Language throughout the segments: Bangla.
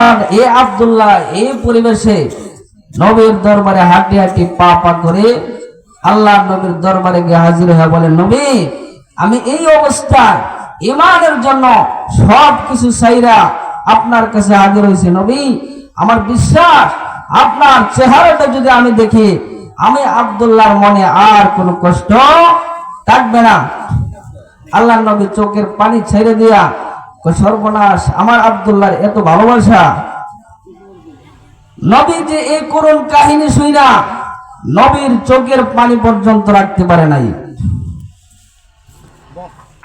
এ আব্দুল্লাহ এই পরিবেশে নবীর দরবারে হাঁটি হাঁটি পা পা করে আল্লাহ নবীর দরবারে গিয়ে হাজির হয়ে বলেন, নবী আমি এই অবস্থায় ঈমানের জন্য সবকিছু চাইরা আপনার কাছে হাজির হয়েছি। নবী আমার বিশ্বাস আপনার চেহারাটা যদি আমি দেখি আমি আব্দুল্লাহর মনে আর কোনো কষ্ট থাকবে না। আল্লাহ নবী চোখের পানি ছেড়ে দিয়া সর্বনাশ, আমার আব্দুল্লাহর এত ভালোবাসা। নবী যে এই করুণ কাহিনী শুইনা নবীর চোখের পানি পর্যন্ত রাখতে পারে নাই।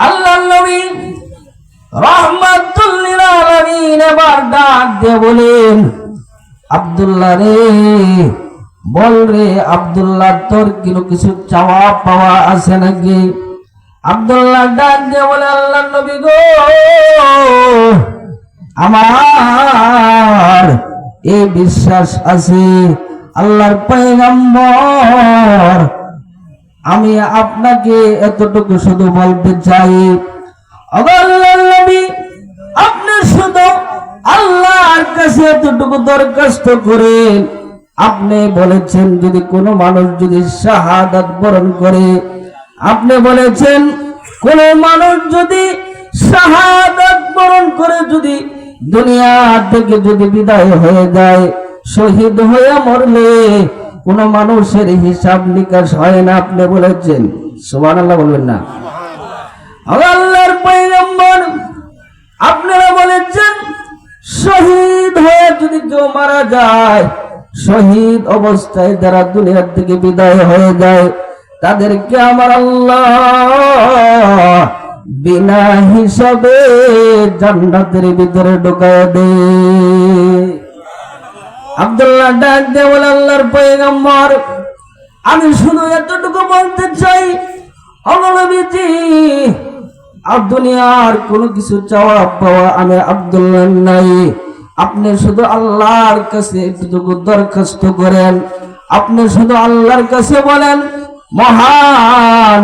আল্লাহ নবী রাহমাতুল লিল আলামিন এবার ডাক দিয়ে বলেন, আব্দুল্লাহ রে বল রে আব্দুল্লাহ, তোর কিছু চাওয়া পাওয়া আছে নাকি? আব্দুল্লাহ ডাক দিয়ে বলে, আল্লাহ নবী গো আমার এই বিশ্বাস আছে আল্লাহর পয়গম্বর, আমি আপনাকে এতটুকু শুধু বলতে চাই, আল্লাহর নবী আপনি শুধু আল্লাহর কাছে এতটুকু দরখাস্ত করেন। আপনি বলেছেন যদি কোনো মানুষ যদি শাহাদাত বরণ করে, আপনি বলেছেন কোন মানুষ যদি শাহাদাত বরণ করে যদি দুনিয়া থেকে যদি বিদায় হয়ে যায়, শহীদ হয়ে মরলে কোন মানুষের হিসাব নিকাশ হয় না, আপনি বলেছেন। সুবহানাল্লাহ বলবেন না? আল্লাহর পয়গম্বর আপনারা বলেছেন শহীদ হয়ে যদি কেউ মারা যায়, শহীদ অবস্থায় যারা দুনিয়ার থেকে বিদায় হয়ে যায় তাদেরকে আমার আল্লাহ বিনা হিসাবে জান্নাতের ভিতরে ঢুকায় দেয়। আব্দুল্লাহ ডাক দিয়ে বলে, আল্লাহর পয়গম্বর আমি শুধু এতটুকু বলতে চাই, নবীজি আর দুনিয়ার কোনো কিছু চাওয়া পাওয়া আমি আব্দুল্লাহ নাই, আপনি শুধু আল্লাহর কাছে এতটুকু দরখাস্ত করেন, আপনি শুধু আল্লাহর কাছে বলেন মহান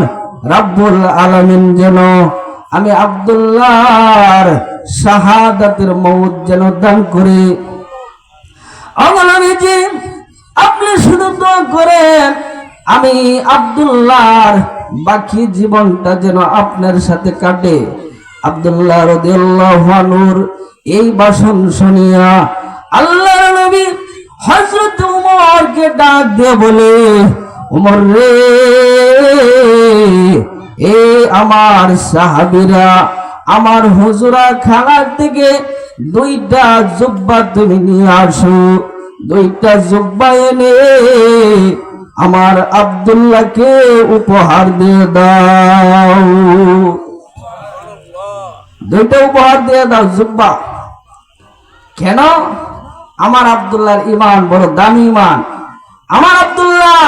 রাব্বুল আলামিন যেন আমি আব্দুল্লাহর শাহাদাতের মওত যেন দান করে। নবীজি আপনি শুধু দোয়া করেন আমি আব্দুল্লাহর বাকি জীবনটা যেন আপনার সাথে কাটে। আব্দুল্লাহ রাদিয়াল্লাহু আনহুর এই ভাষণ শুনিয়া আল্লাহর নবী হযরত ওমরকে ডাক দিয়ে বলে, ওমর রে এ আমার সাহাবীরা, আমার হুজুরা খানার থেকে দুইটা জুব্বা তুমি নিয়ে আসো, দুইটা জুব্বা এনে আমার আব্দুল্লাহকে উপহার দিয়ে দাও, দুইটা উপহার দিয়ে দাও জুব্বা। কেন? আমার আব্দুল্লাহর ঈমান বড় দামি ঈমান। আমার আব্দুল্লাহ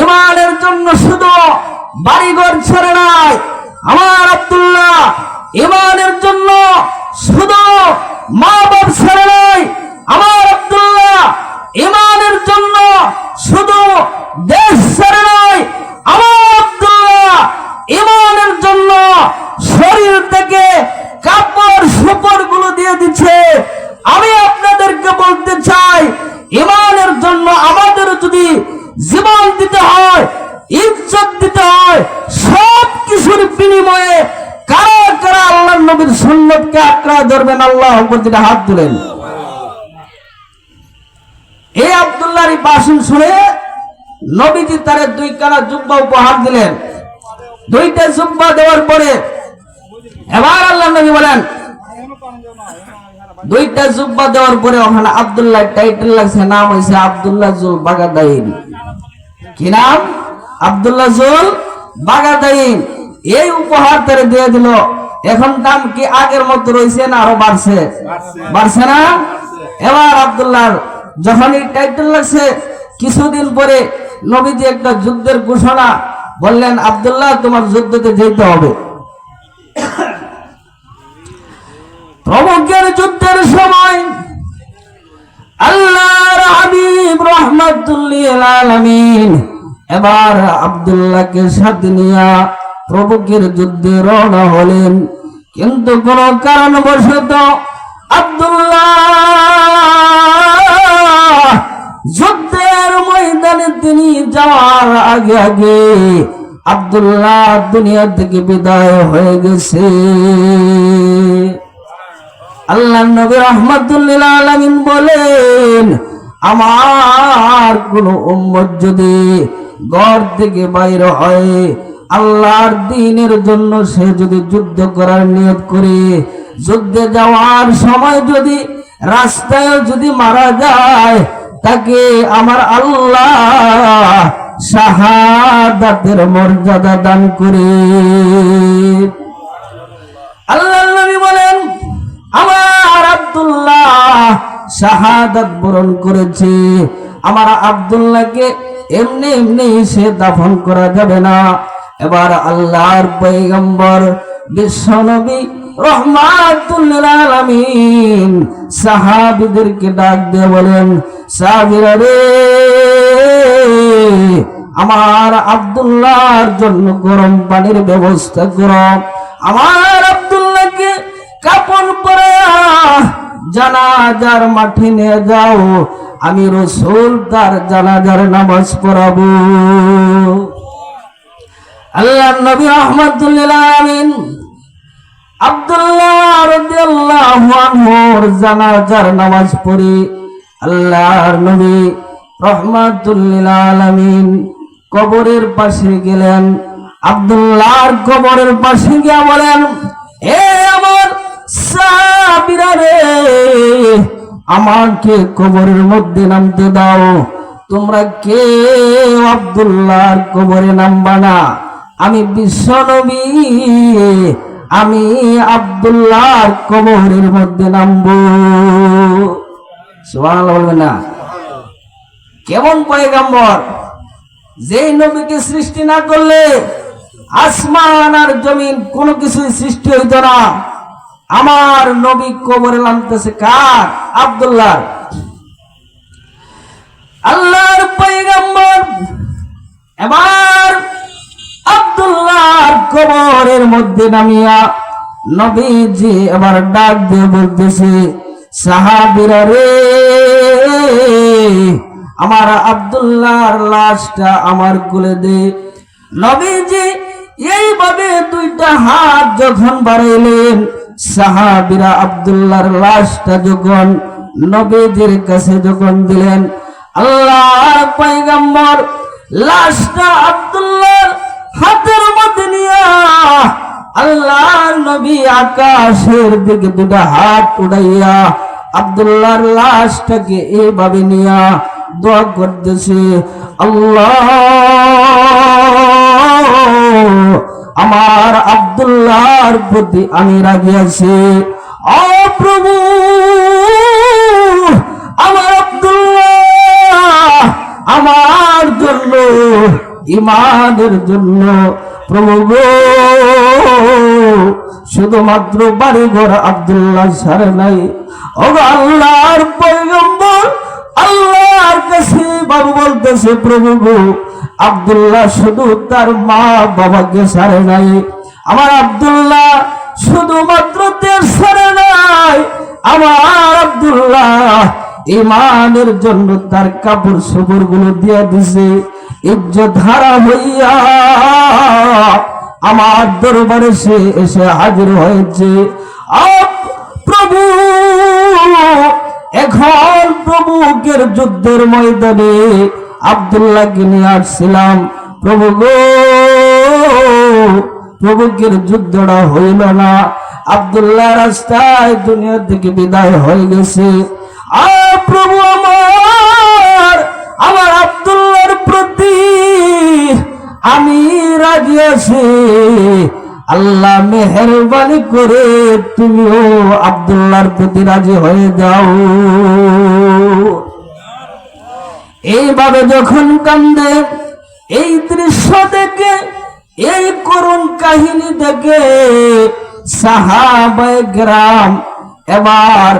ঈমানের জন্য শুধু বাড়িঘর ছেড়ে নাই, আমার আব্দুল্লাহ ঈমানের জন্য শুধু মা বাপ ছেড়ে নাই, আমার আব্দুল্লাহ ঈমানের জন্য শুধু দেশ ছেড়ে নাই, আমার আব্দুল্লাহ ঈমানের জন্য শরীর থেকে কাপড় সুপড় গুলো দিয়ে দিচ্ছে। আমি আপনাদেরকে বলতে চাই ঈমানের জন্য আমাদের যদি জীবন দিতে হয়, ইজ্জত দিতে হয়, সব কিছুর বিনিময়ে কারা কারা আল্লাহর নবীর সুন্নতকে আঁকড়া ধরবেন? আল্লাহর উপর দিকে হাত তুলেন। এই আব্দুল্লাহর ভাষণ শুনে নবীজি তারে দুই কানা জুব্বা উপহার দিলেন। দুইটা জুব্বা দেওয়ার পরে এবার আল্লাহর নবী বলেন, দুইটা জুব্বা দেওয়ার পরে ওখানে আব্দুল্লাহ টাইটেল লাগছে, নাম হয়েছে আব্দুল্লাহ জুল বাগাদাইন। কি নাম? আব্দুল্লাহ জুল বাগাদাইন। এই উপহার তারে দিয়ে দিল। এখন দাম কি আগের মতো রয়েছে না আরো বাড়ছে? বাড়ছে না? এবার আব্দুল্লাহর যখন এই টাইটেল লাগছে, কিছুদিন পরে নবীজি একটা যুদ্ধের ঘোষণা বললেন, আব্দুল্লাহ তোমার যুদ্ধতে যেতে হবে। প্রমুখের যুদ্ধের সময় আল্লাহর হাবিব রাহমাতুল লিল আলামিন এবার আব্দুল্লাহকে সাথে নিয়ে প্রভুকের যুদ্ধে রওনা হলেন। কিন্তু কোন কারণবশত আব্দুল্লাহ যাওয়ার আগে আগে আব্দুল্লাহ দুনিয়া থেকে বিদায় হয়ে গেছে। আল্লাহ নবী রাহমাতুল লিল আলামিন বলেন, আমার কোন উম্মত যদি ঘর থেকে বাইর হয় আল্লাহর দ্বীনের জন্য, সে যদি যুদ্ধ করার নিয়ত করে যুদ্ধে যাওয়ার সময় যদি রাস্তায় যদি মারা যায়, তাকে আমার আল্লাহ শাহাদাতের মর্যাদা দান করে। আল্লাহ নবী বলেন, আমার আব্দুল্লাহ শাহাদাত বরণ করেছে, আমার আব্দুল্লাহকে এমনি এমনি সে দাফন করা যাবে না। এবার আল্লাহর পয়গম্বর বিশ্বনবী রাহমাতুল লিল আলামিন সাহাবীদেরকে ডাক দিয়ে বলেন, সাহাবীরা রে, আমার আব্দুল্লাহর জন্য গরম পানির ব্যবস্থা করো, আমার আব্দুল্লাহকে কাপড় পরে জানাজার মাঠে নিয়ে যাও, আমি রাসূল তার জানাজার নামাজ পড়াবো। আল্লাহর নবী রাহমাতুল লিল আলামিন আব্দুল্লাহ রাদিয়াল্লাহু আনহুর জানাজার নামাজ পড়ে আল্লাহর নবী রাহমাতুল লিল আলামিন কবরের পাশে গেলেন। আব্দুল্লাহর কবরের পাশে গিয়ে বলেন, এ আমার সাহাবীরা রে, আমাকে কবরের মধ্যে নামতে দাও। তোমরা কে আব্দুল্লাহর কবরে নামবা না? আমি বিশ্বনবী, আমি আব্দুল্লাহর কবরের মধ্যে নামবো। সুবহানাল্লাহ বলবেন না? কেমন পয়গম্বর, যে নবীকে সৃষ্টি না করলে আসমান আর জমিন কোনো কিছুই সৃষ্টি হইত না। আমার নবী কবরে নামতেছে কার? আব্দুল্লাহ। আল্লাহর পয়গম্বর এবার আব্দুল্লাহর কবরের মধ্যে নামিয়া নবীজি এবার ডাক দিয়ে বলতেছে, সাহাবীরা রে, আমার আব্দুল্লাহর লাশটা আমার কোলে দে। নবীজি এইভাবে দুইটা হাত যখন বাড়াইলেন, সাহাবীরা আব্দুল্লাহর লাশটা যখন নবীজির কাছে যখন দিলেন, আল্লাহর পয়গম্বর লাশটা আব্দুল্লাহর হাতের মধ্যে নিয়া আল্লাহর নবী আকাশের দিকে দুটা হাত উড়াইয়া আব্দুল্লাহর লাশটাকে এইভাবে নিয়া দোয়া করতেছে, আল্লাহ আমার আব্দুল্লাহর প্রতি আমি রাজি আছি। ও প্রভু, আমার আব্দুল্লাহ আমার জন্য, ঈমানের জন্য প্রভু গো, শুধুমাত্র বাড়িঘর আব্দুল্লাহ ছাড়ে নাই। ও আল্লাহর পয়গম্বর আল্লাহর কাছে বাবু বলতেছে, প্রভু গো, আব্দুল্লাহ শুধু তার মা বাবাকে ছাড়ে নাই, আমার আব্দুল্লাহ শুধুমাত্র তের ছাড়ে নাই, আমার আব্দুল্লাহ ঈমানের জন্য তার কাপড় চোপড় গুলো দিয়ে দিছে, ইজ্জত হারা হইয়া আমার দরবারে সে এসে হাজির হয়েছে। প্রভু, এখন প্রভুকের যুদ্ধের ময়দানে আব্দুল্লাহকে নিয়ে আসছিলাম, প্রভু গো, প্রভুকের যুদ্ধটা হইল না, আব্দুল্লাহ রাস্তায় দুনিয়া থেকে বিদায় হয়ে গেছে। আর প্রভু আমার আব্দুল্লাহর প্রতি আমি রাজি আছি, আল্লাহ মেহেরবানি করে তুমিও আব্দুল্লাহর প্রতি রাজি হয়ে যাও। এইভাবে যখন কান্দে, এই দৃশ্য দেখে, এই করুণ কাহিনী দেখে সাহাবায়ে কেরাম এবার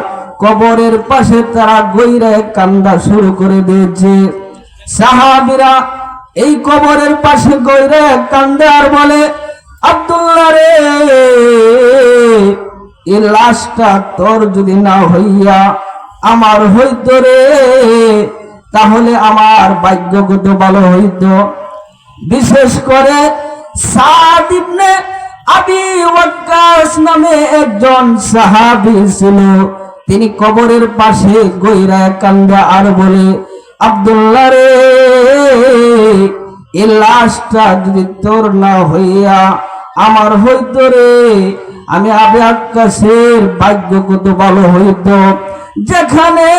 কবরের পাশে তারা গইরে কান্দা শুরু করে দিয়েছে। সাহাবীরা এই কবরের পাশে গইরে কান্দে আর বলে, আব্দুল্লাহ রে, এই লাশটা তোর যদি না হইয়া আমার হইতো রে, তাহলে আমার ভাগ্য কত ভালো হইতো। বিশেষ করে সাদ ইবনে আবি ওয়াক্কাস নামে একজন সাহাবী ছিল। তিনি কবরের পাশে গইরা কান্দে আর বলে, আব্দুল্লাহ রে, এই লাশটা যদি তোর না হইয়া আমার হইতো রে, আমি আবু ওয়াক্কাসের ভাগ্য কত ভালো হইতো, যেখানে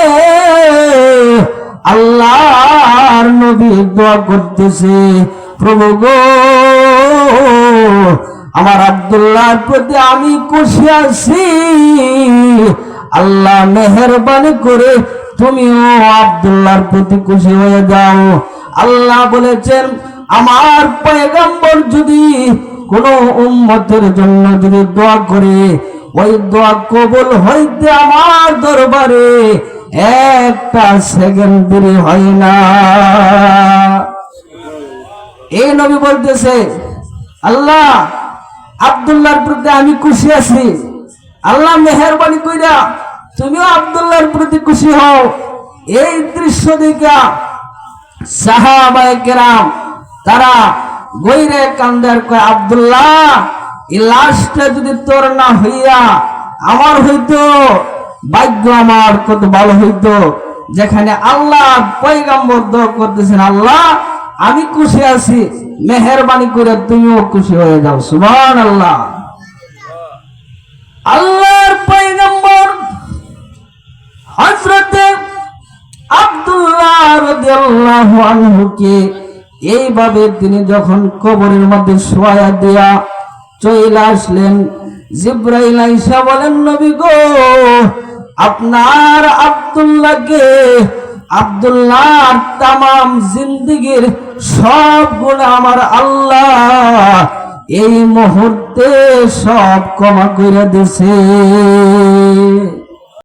আল্লাহর নবী দোয়া করতেছে, প্রভু গো, আমার আব্দুল্লাহর প্রতি আমি খুশি আছি, আল্লাহ মেহেরবানি করে তুমিও আব্দুল্লাহর প্রতি খুশি হয়ে যাও। আল্লাহ বলেছেন, আমার পয়গম্বর যদি কোন উম্মতের জন্য যদি দোয়া করে, ওই দোয়া কবুল হইতে আমার দরবারে একটা সেকেন্ড দেরি হয় না। এই নবী বলতেছে, আল্লাহ আব্দুল্লাহর প্রতি আমি খুশি আছি, আল্লাহ মেহেরবানি কইরা তুমিও আব্দুল্লাহর প্রতি খুশি হও। এই দৃশ্য দেখা সাহাবায়ে কেরাম তারা গইরে কান্দার কয়, আব্দুল্লাহ, এই লাশটা যদি তোর না হইয়া আমার হইতো, ভাগ্য আমার কত ভালো হইতো, যেখানে আল্লাহ পয়গম্বর দোয়া করতেছেন, আল্লাহ আমি খুশি আছি, মেহেরবানি করে তুমিও খুশি হয়ে যাও। সুবহানাল্লাহ। আল্লাহর পয়গম্বর হযরতে আব্দুল্লাহ রাদিয়াল্লাহু আনহুকে এইভাবে তিনি যখন কবরের মধ্যে শোয়া দিয়া চলে আসলেন, জিবরাইল আইসা বলেন, নবী গো, আপনার আব্দুল্লাহকে, আব্দুল্লাহর তামাম জিন্দেগীর সব গুনাহ আমার আল্লাহ এই মুহূর্তে সব ক্ষমা করে দিয়েছে।